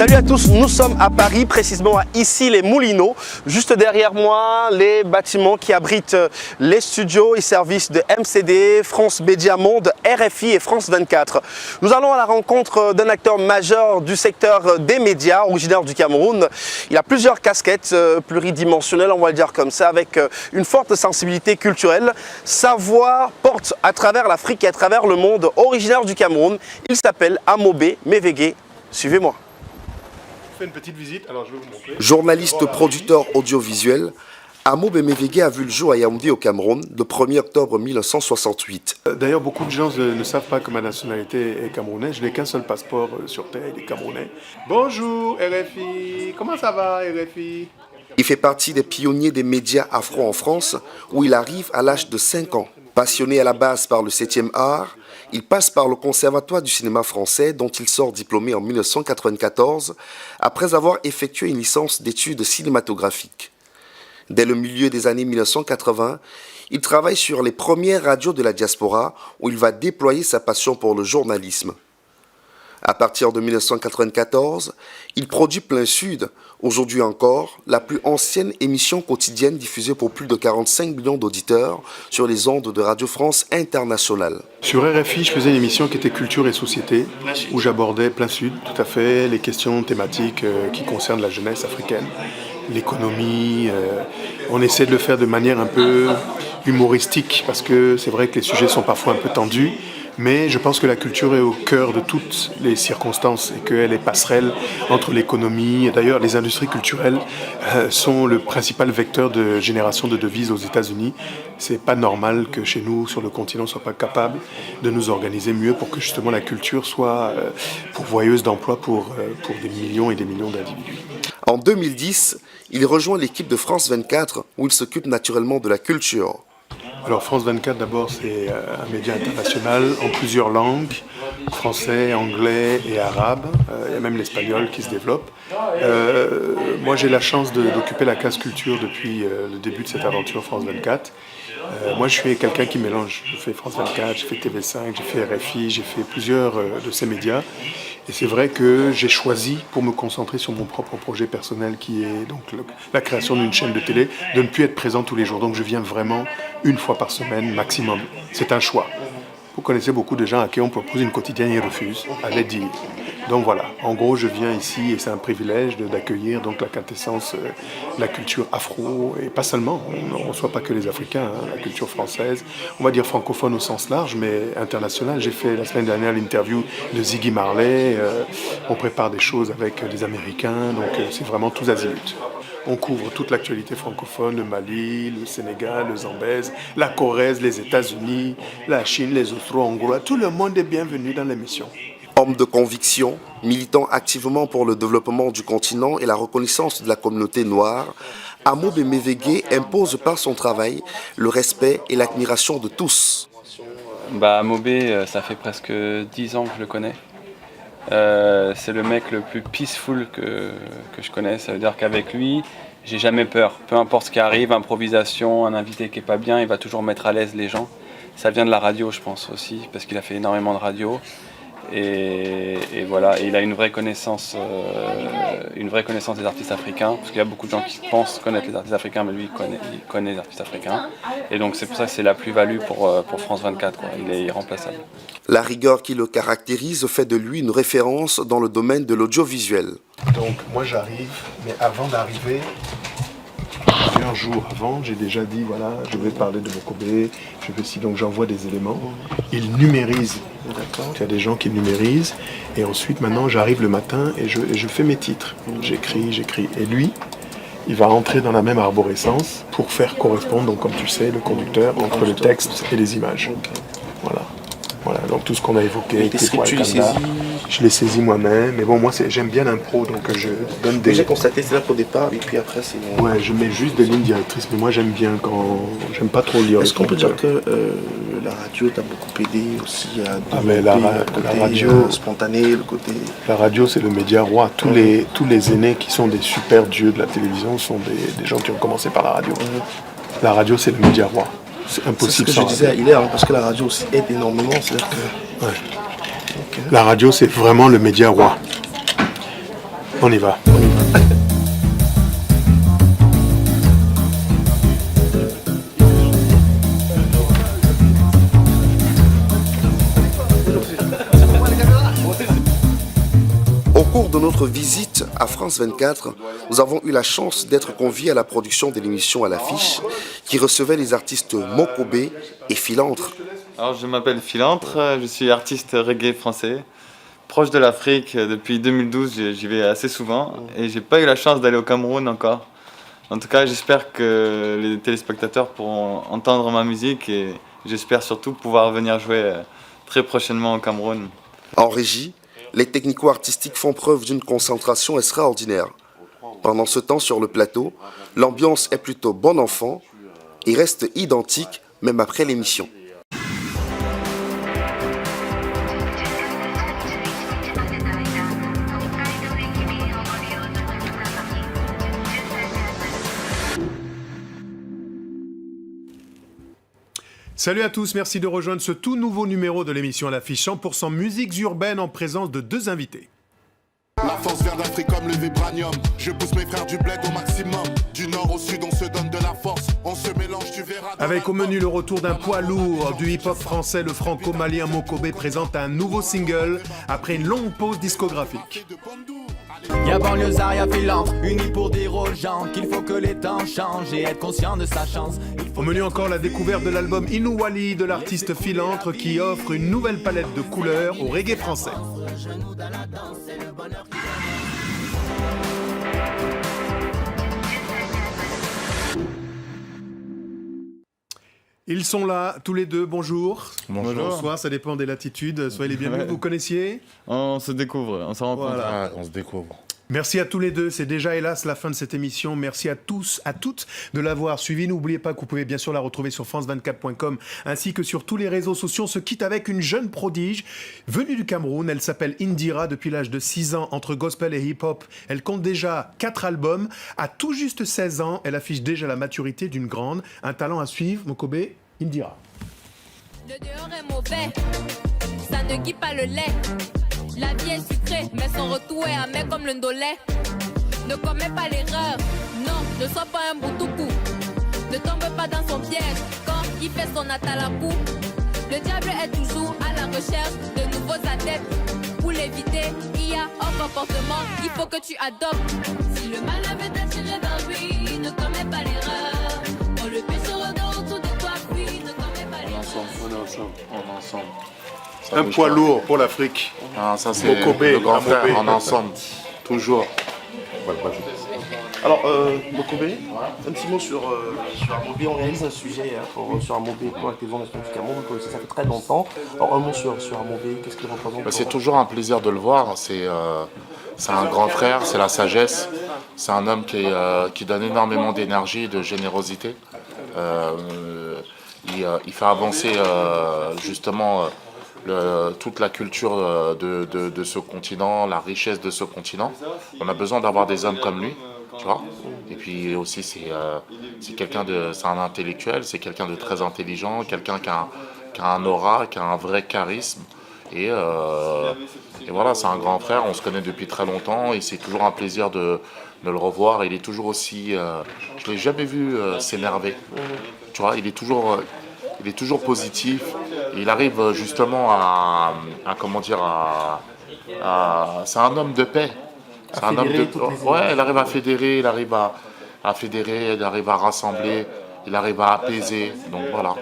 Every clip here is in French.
Salut à tous, nous sommes à Paris, précisément à Issy-les-Moulineaux. Juste derrière moi, les bâtiments qui abritent les studios et services de MCD, France Média Monde, RFI et France 24. Nous allons à la rencontre d'un acteur majeur du secteur des médias, originaire du Cameroun. Il a plusieurs casquettes pluridimensionnelles, on va le dire comme ça, avec une forte sensibilité culturelle. Sa voix porte à travers l'Afrique et à travers le monde, originaire du Cameroun. Il s'appelle Amobe Mevege. Suivez-moi. Une petite visite, alors je vais vous montrer. Journaliste producteur audiovisuel, Amobe Mevege a vu le jour à Yaoundé au Cameroun le 1er octobre 1968. D'ailleurs, beaucoup de gens ne savent pas que ma nationalité est camerounaise. Je n'ai qu'un seul passeport sur terre, il est camerounais. Bonjour RFI, comment ça va RFI? Il fait partie des pionniers des médias afro en France, où il arrive à l'âge de 5 ans. Passionné à la base par le 7e art, il passe par le Conservatoire du cinéma français, dont il sort diplômé en 1994, après avoir effectué une licence d'études cinématographiques. Dès le milieu des années 1980, il travaille sur les premières radios de la diaspora, où il va déployer sa passion pour le journalisme. À partir de 1994, il produit Plein Sud, aujourd'hui encore, la plus ancienne émission quotidienne diffusée pour plus de 45 millions d'auditeurs sur les ondes de Radio France Internationale. Sur RFI, je faisais une émission qui était Culture et Société, où j'abordais Plein Sud, tout à fait, les questions thématiques qui concernent la jeunesse africaine, l'économie. On essaie de le faire de manière un peu humoristique, parce que c'est vrai que les sujets sont parfois un peu tendus. Mais je pense que la culture est au cœur de toutes les circonstances et qu'elle est passerelle entre l'économie. D'ailleurs, les industries culturelles sont le principal vecteur de génération de devises aux États-Unis. C'est pas normal que chez nous, sur le continent, on ne soit pas capable de nous organiser mieux pour que justement la culture soit pourvoyeuse d'emplois pour des millions et des millions d'individus. En 2010, il rejoint l'équipe de France 24 où il s'occupe naturellement de la culture. Alors France 24 d'abord c'est un média international en plusieurs langues, français, anglais et arabe, il y a même l'espagnol qui se développe. Moi j'ai la chance d'occuper la case culture depuis le début de cette aventure France 24. Moi je suis quelqu'un qui mélange, je fais France 24, j'ai fait TV5, j'ai fait RFI, j'ai fait plusieurs de ces médias. Et c'est vrai que j'ai choisi, pour me concentrer sur mon propre projet personnel qui est donc la création d'une chaîne de télé, de ne plus être présent tous les jours. Donc je viens vraiment une fois par semaine maximum. C'est un choix. Vous connaissez beaucoup de gens à qui on propose une quotidienne et ils refusent. Allez dire. Donc voilà, en gros je viens ici et c'est un privilège d'accueillir donc la quintessence, la culture afro et pas seulement, on ne reçoit pas que les Africains, hein, la culture française, on va dire francophone au sens large mais internationale. J'ai fait la semaine dernière l'interview de Ziggy Marley, on prépare des choses avec les Américains, donc c'est vraiment tous azimuts. On couvre toute l'actualité francophone, le Mali, le Sénégal, le Zambèze, la Corrèze, les États-Unis, la Chine, les Austro-Hongrois, tout le monde est bienvenu dans l'émission. Homme de conviction, militant activement pour le développement du continent et la reconnaissance de la communauté noire, Amobe Mevege impose par son travail le respect et l'admiration de tous. Amobe, ça fait presque 10 ans que je le connais. C'est le mec le plus peaceful que je connais. Ça veut dire qu'avec lui, j'ai jamais peur. Peu importe ce qui arrive, improvisation, un invité qui est pas bien, il va toujours mettre à l'aise les gens. Ça vient de la radio, je pense aussi, parce qu'il a fait énormément de radio. Et voilà, et il a une vraie connaissance des artistes africains, parce qu'il y a beaucoup de gens qui pensent connaître les artistes africains, mais lui il connaît les artistes africains. Et donc c'est pour ça que c'est la plus-value pour France 24, quoi. Il est irremplaçable. La rigueur qui le caractérise fait de lui une référence dans le domaine de l'audiovisuel. Donc moi j'arrive, mais avant d'arriver, un jour avant, j'ai déjà dit voilà, je vais parler de Mokobe, donc j'envoie des éléments. Il numérise. Il y a des gens qui numérisent et ensuite maintenant j'arrive le matin et je fais mes titres. J'écris. Et lui, il va entrer dans la même arborescence pour faire correspondre, donc comme tu sais, le conducteur entre le texte et les images. Voilà, donc tout ce qu'on a évoqué, je l'ai saisi moi-même, mais bon, moi j'aime bien l'impro, donc je donne des... J'ai constaté c'est là au départ, et puis après c'est... Ouais, je mets juste des lignes directrices, mais moi j'aime bien j'aime pas trop lire. Est-ce qu'on peut dire que la radio t'a beaucoup aidé aussi à la radio spontané, le côté... La radio c'est le média roi, tous les aînés qui sont des super dieux de la télévision sont des gens qui ont commencé par la radio. La radio c'est le média roi. C'est impossible. C'est ce que je disais à Hilaire, parce que la radio aussi aide énormément. Ouais. La radio, c'est vraiment le média roi. On y va. Au cours de notre visite à France 24, nous avons eu la chance d'être conviés à la production de l'émission À l'affiche qui recevait les artistes Mokobe et Philantre. Alors, je m'appelle Philantre, je suis artiste reggae français, proche de l'Afrique. Depuis 2012, j'y vais assez souvent et j'ai pas eu la chance d'aller au Cameroun encore. En tout cas, j'espère que les téléspectateurs pourront entendre ma musique et j'espère surtout pouvoir venir jouer très prochainement au Cameroun. En régie, les technico-artistiques font preuve d'une concentration extraordinaire. Pendant ce temps sur le plateau, l'ambiance est plutôt bon enfant et reste identique même après l'émission. Salut à tous, merci de rejoindre ce tout nouveau numéro de l'émission À l'affiche 100% musiques urbaines en présence de deux invités. La force vient d'Afrique comme le vibranium. Je pousse mes frères du bled au maximum. Du nord au sud, on se donne de la force. On se mélange, tu verras. Avec au menu le retour d'un poids lourd du hip-hop français, le franco-malien Mokobe présente un nouveau single après une longue pause discographique. Y'a banlieusard, y'a Philantre, unis pour dire aux gens qu'il faut que les temps changent et être conscient de sa chance. Au menu encore la découverte de l'album Inouali de l'artiste Philantre qui offre une nouvelle palette de couleurs au reggae français. Ils sont là, tous les deux, bonjour. Bonjour. Bonsoir, ça dépend des latitudes. Soyez les bienvenus, vous connaissiez ? On se découvre, on s'en rend compte. Voilà. On se découvre. Merci à tous les deux, c'est déjà hélas la fin de cette émission. Merci à tous, à toutes de l'avoir suivi. N'oubliez pas que vous pouvez bien sûr la retrouver sur france24.com ainsi que sur tous les réseaux sociaux. On se quitte avec une jeune prodige venue du Cameroun. Elle s'appelle Indira depuis l'âge de 6 ans entre gospel et hip-hop. Elle compte déjà 4 albums. À tout juste 16 ans, elle affiche déjà la maturité d'une grande. Un talent à suivre, Mokobe, Indira. Le dehors est mauvais, ça ne guide pas le lait. La vie est sucrée, mais son retour est amer comme le ndolé. Ne commets pas l'erreur, non, ne sois pas un boutoukou. Ne tombe pas dans son piège quand il fait son atalakou. Le diable est toujours à la recherche de nouveaux adeptes. Pour l'éviter, il y a un comportement qu'il faut que tu adoptes. Si le mal avait t'attiré vers lui, ne commets pas l'erreur. Quand le péché rôde autour de toi, puis ne commets pas l'erreur. On est ensemble. Ça Un bouge poids pas. lourd pour l'Afrique. Ah, ça c'est Mokobe, le grand Amobe. frère, on est ensemble. Toujours. Alors, Mokobe, un petit mot sur Amobe. On réalise un sujet sur Amobe pour la télévision nationale du Cameroun. Ça fait très longtemps. Alors, un mot sur Amobe, qu'est-ce qu'il représente? C'est toujours un plaisir de le voir. C'est un grand frère, c'est la sagesse. C'est un homme qui donne énormément d'énergie et de générosité. Il fait avancer justement toute la culture de ce continent, la richesse de ce continent. On a besoin d'avoir des hommes comme lui, tu vois. Et puis aussi, c'est un intellectuel, c'est quelqu'un de très intelligent, quelqu'un qui a un aura, qui a un vrai charisme. Et voilà, c'est un grand frère, on se connaît depuis très longtemps et c'est toujours un plaisir de le revoir. Il est toujours aussi... je ne l'ai jamais vu s'énerver. Tu vois, il est toujours positif. Et il arrive justement c'est un homme de paix. C'est un homme de... Ouais, il arrive à fédérer, il arrive à rassembler, il arrive à apaiser. Donc voilà.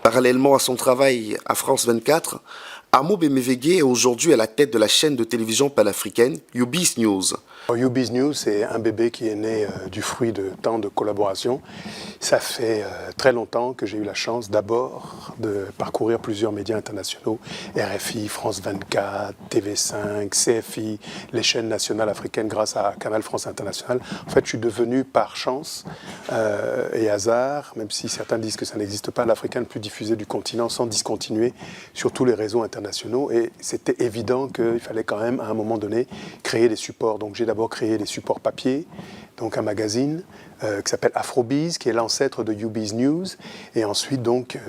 Parallèlement à son travail à France 24, Amobe Mevege est aujourd'hui à la tête de la chaîne de télévision panafricaine UB's News. UB's News, c'est un bébé qui est né du fruit de tant de collaborations. Ça fait très longtemps que j'ai eu la chance d'abord de parcourir plusieurs médias internationaux, RFI, France 24, TV5, CFI, les chaînes nationales africaines grâce à Canal France International. En fait, je suis devenu par chance et hasard, même si certains disent que ça n'existe pas, l'Africain le plus diffusé du continent sans discontinuer sur tous les réseaux internationaux. Et c'était évident qu'il fallait quand même, à un moment donné, créer des supports. Donc j'ai d'abord créé des supports papier, donc un magazine qui s'appelle Afrobiz, qui est l'ancêtre de UBiz News. Et ensuite, donc,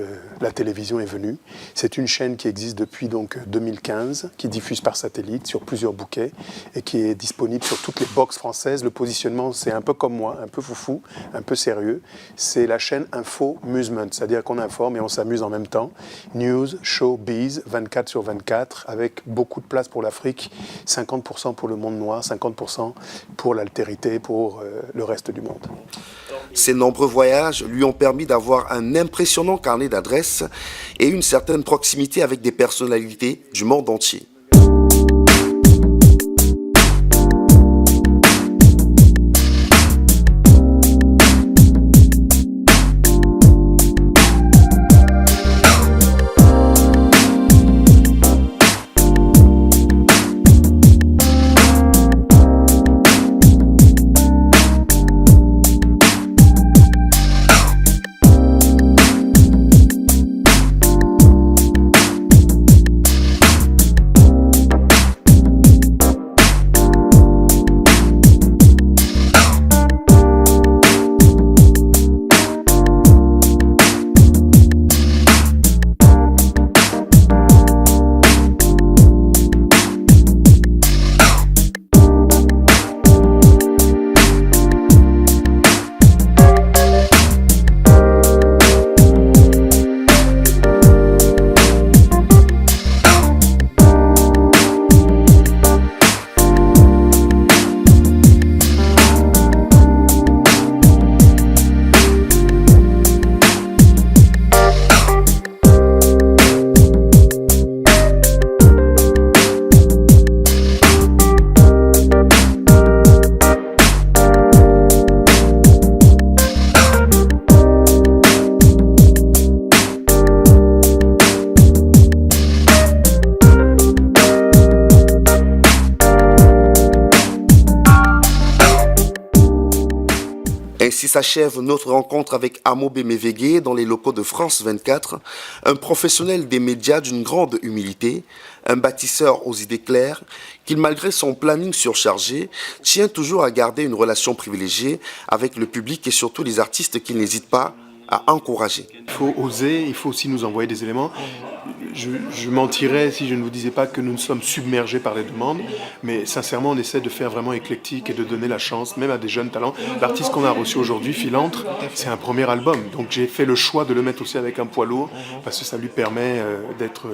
la télévision est venue. C'est une chaîne qui existe depuis donc 2015, qui diffuse par satellite sur plusieurs bouquets et qui est disponible sur toutes les box françaises. Le positionnement, c'est un peu comme moi, un peu foufou, un peu sérieux. C'est la chaîne Info-Musement, c'est-à-dire qu'on informe et on s'amuse en même temps. News, showbiz, 24 sur 24, avec beaucoup de place pour l'Afrique, 50% pour le monde noir, 50% pour l'altérité, pour le reste du monde. Ses nombreux voyages lui ont permis d'avoir un impressionnant carnet d'adresses et une certaine proximité avec des personnalités du monde entier. Ainsi s'achève notre rencontre avec Amobe Mevegue dans les locaux de France 24, un professionnel des médias d'une grande humilité, un bâtisseur aux idées claires, qui malgré son planning surchargé, tient toujours à garder une relation privilégiée avec le public et surtout les artistes qu'il n'hésite pas à encourager. Il faut oser, il faut aussi nous envoyer des éléments. Je mentirais si je ne vous disais pas que nous sommes submergés par les demandes, mais sincèrement on essaie de faire vraiment éclectique et de donner la chance même à des jeunes talents. L'artiste qu'on a reçu aujourd'hui, Philantre, c'est un premier album, donc j'ai fait le choix de le mettre aussi avec un poids lourd parce que ça lui permet d'être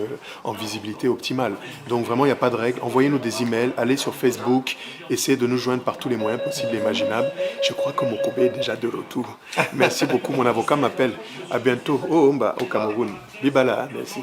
en visibilité optimale. Donc vraiment il n'y a pas de règle, envoyez-nous des emails, allez sur Facebook, essayez de nous joindre par tous les moyens possibles et imaginables. Je crois que Mokobe est déjà de retour. Merci beaucoup, mon avocat m'appelle. À bientôt au Cameroun. Bibala, merci.